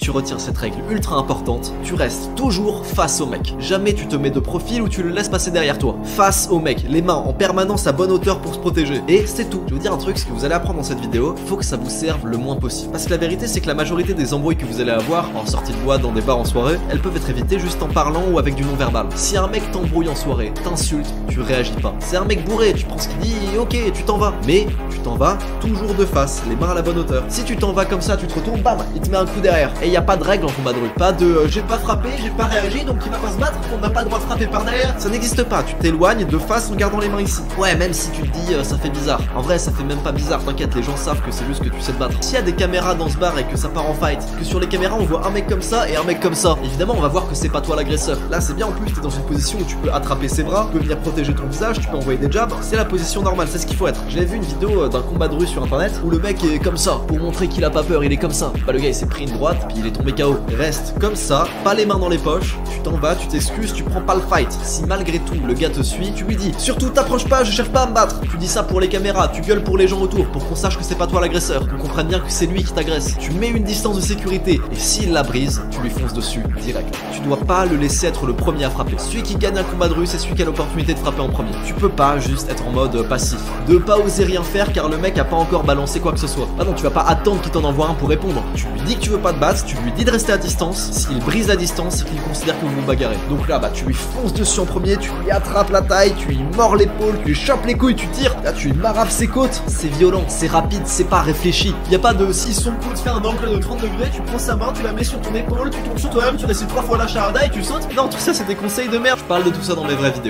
tu retiens cette règle ultra importante, tu restes toujours face au mec. Jamais tu te mets de profil ou tu le laisses passer derrière toi. Face au mec, les mains en permanence à bonne hauteur pour se protéger. Et c'est tout. Je vais vous dire un truc, ce que vous allez apprendre dans cette vidéo, faut que ça vous serve le moins possible. Parce que la vérité, c'est que la majorité des embrouilles que vous allez avoir en sortie de boîte, dans des bars, en soirée, elles peuvent être évitées juste en parlant ou avec du non-verbal. Si un mec t'embrouille en soirée, t'insulte, tu réagis pas. C'est un mec bourré, tu prends ce qu'il dit, ok, tu t'en vas. Mais tu t'en vas toujours de face, les mains à la bonne hauteur. Si tu t'en vas comme ça, tu te retournes, bam, il te met un coup derrière. Et y a pas de règle en combat de rue. Pas de j'ai pas frappé, j'ai pas réagi, donc il va pas se battre, on n'a pas le droit de frapper par derrière. Ça n'existe pas, tu t'éloignes de face en gardant les mains ici. Ouais, même si tu te dis ça fait bizarre. En vrai, ça fait même pas bizarre, t'inquiète, les gens savent que c'est juste que tu sais te battre. S'il y a des caméras dans ce bar et que ça part en fight, que sur les caméras on voit un mec comme ça et un mec comme ça, évidemment on va voir que c'est pas toi l'agresseur. Là c'est bien, en plus t'es dans une position où tu peux attraper ses bras, tu peux venir protéger ton visage, tu peux envoyer des jabs, c'est la position normale, c'est ce qu'il faut être. J'avais vu une vidéo d'un combat de rue sur internet où le mec est comme ça, pour montrer qu'il a pas peur, il est comme ça. Bah le gars il s'est pris une droite, puis il est tombé KO. Reste comme ça, pas les mains dans les poches, tu t'en vas, tu t'excuses, tu prends pas le fight. Si malgré tout le gars te suit, tu lui dis surtout t'approches pas, je cherche pas à me battre. Tu dis ça pour les caméras, tu gueules pour les gens autour, pour qu'on sache que c'est pas toi l'agresseur, qu'on comprenne bien que c'est lui qui t'agresse. Tu mets une distance de sécurité, et s'il la brise, tu lui fonces dessus, direct. Tu dois pas le laisser être le premier à frapper. Celui qui gagne un combat de rue, c'est celui qui a l'opportunité de frapper en premier. Tu peux pas juste être en mode passif. De pas oser rien faire car le mec a pas encore balancé quoi que ce soit. Ah non, tu vas pas attendre qu'il t'en envoie un pour répondre. Tu lui dis que tu veux pas te battre, tu lui dis de rester à distance. S'il brise la distance, c'est qu'il considère que vous vous bagarrez. Donc là, bah tu lui fonces dessus en premier, tu lui attrapes la taille, tu lui mords l'épaule, tu lui chopes les couilles, tu tires. Là, tu lui marafes ses côtes. C'est violent, c'est rapide, c'est pas réfléchi. Y a pas de si son coude fait un angle de 30 degrés, tu prends sa main, tu la mets sur ton épaule, tu tombes sur toi-même, tu réussis 3 fois la charada et tu sautes. Non, tout ça c'est des conseils de merde. Je parle de tout ça dans mes vraies vidéos.